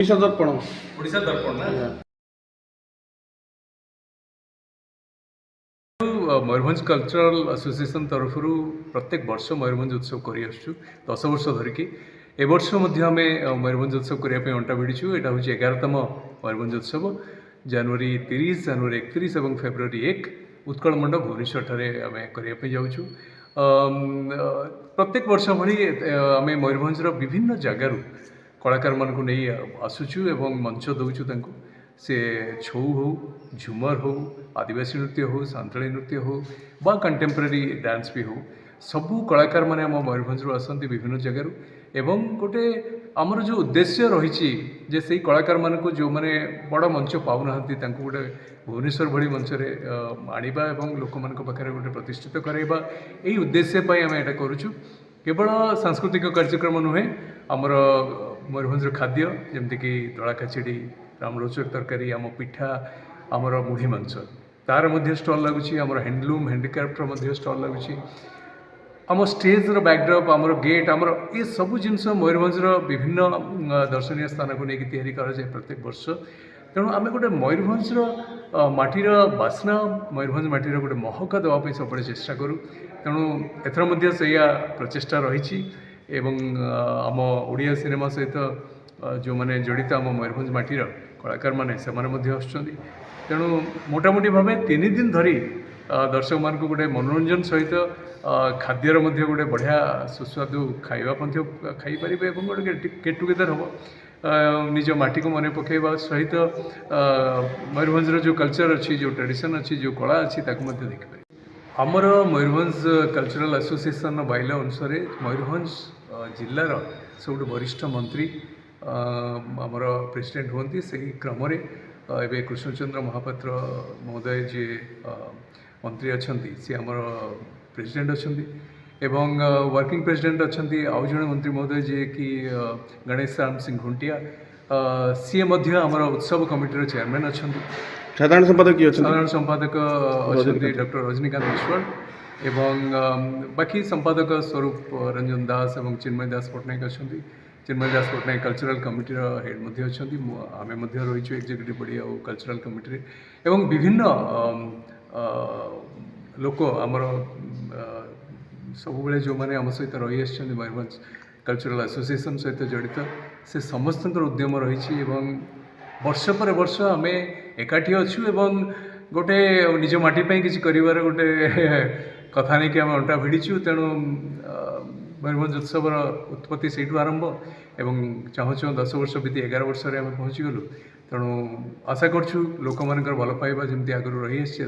ओडिशा दर्पण ओडिशा दर्पण ना मयूरभंज कल्चरल एसोसिएशन तरफ प्रत्येक वर्ष मयूरभंज उत्सव कर 10 वर्ष धरिकी ए वर्ष आम मयूरभंज उत्सव करने अंटा भिड़ू। यहाँ हूँ 11तम मयूरभंज उत्सव जनवरी 30 जनवरी 31 और फेब्रुआरी 1 उत्कल मंडप भुवनेश्वर ठारे आम करने जाऊँ। प्रत्येक वर्ष भली आम मयूरभंजर विभिन्न जगार कलाकार मान को नहीं आसुचु एवं मंच दौचु तांको से छौ हो झुमर हो आदिवासी नृत्य हो सांताली नृत्य हो बा कंटेम्परारी डांस भी हो सबू कलाकार माने आम मयूरभंज आसती विभिन्न जगार एवं गोटे आमर जो उद्देश्य रही जे से कलाकार मान को जो मैंने बड़ मंच पाऊना गोटे भुवनेश्वर भली मंच आणवा और लोक मान पाखे गोटे प्रतिष्ठित कराइबा यही उद्देश्य आम यहाँ करुचु। केवल सांस्कृतिक कार्यक्रम नुहे आमर मयूरभंज खाद्य जमतीक दला खिचड़ी रामरोचक तरकारी आम पिठा आमर मुढ़ी मांस तार मध्य स्टल लगुच आमर हैंडलूम हैंडीक्राफ्टर स्टल लगुच आम स्टेज बैकड्रप आमर गेट आमर ये सब जिनस मयूरभंजर विभिन्न दर्शनीय स्थान को लेकिन तैयारी कराए प्रत्येक वर्ष। तेणु आम गोटे मयूरभंजर माटीर बास्ना मयूरभंज माटीर गोटे महक देवाई सब चेष्टा करूँ। तेणु एथर से प्रचेषा रही आम ओडिया सिनेमा सहित जो मैंने जड़ित आम मयूरभंज माटीर कलाकार मैंने से तेणु मोटामोटी भाव 3 दिन धरी दर्शक मान को गोटे मनोरंजन सहित खाद्यर गोटे बढ़िया सुस्वादु खाइबा खाईपर गोटे गेट टुगेदर हम निज माटी को मन पकड़ा सहित मयूरभंजर जो कल्चर अच्छी जो ट्रेडिशन अच्छी जो कला अच्छी देखिए। आमर मयूरभंज कल्चरल एसोसिएशन बाइल अनुसार मयूरभंज जिलार सब वरिष्ठ मंत्री आमर प्रेसिडेंट होती से क्रम एवं कृष्णचंद्र महापात्र महोदय जी मंत्री अच्छा सी आमर प्रेसिडेंट अच्छा एवं वर्किंग प्रेसिडेंट अच्छा आउ जड़े मंत्री महोदय जी कि गणेश राम सिंह घुंटिया सी आमर उत्सव कमिटीर चेयरमैन अच्छा। साधारण संपादक साधारण संपादक अच्छा डॉक्टर रजनीकांत ईश्वर एवं बाकी संपादक स्वरूप रंजन दास और चिन्मय दास पट्टनायक अच्छा। चिन्मय दास पट्टनायक कल्चरल कमिटीर हेड अच्छा आम रही एक्जिक्यूटिव बॉडी और कल्चरल कमिटी एवं विभिन्न लोक आमर सब जो मैंने आम सहित रही आसछन्ति मयूरभंज कल्चरल एसोसिएशन सहित जड़ित से समस्त उद्यम रही वर्ष पर वर्ष आम एकाठी अच्छु एवं गोटे निज माटी किसी कर गोटे कथा नहीं कि आम अंटा भिड़ीचु। तेणु मयूरभंज उत्सवर उत्पत्ति से आरंभ एवं चाहूँ 10 वर्ष बीती 11 वर्ष आम पहुँचीगलु। तेणु आशा करछु लोक मान भल पाइबा जमी आगुरी रही आसी।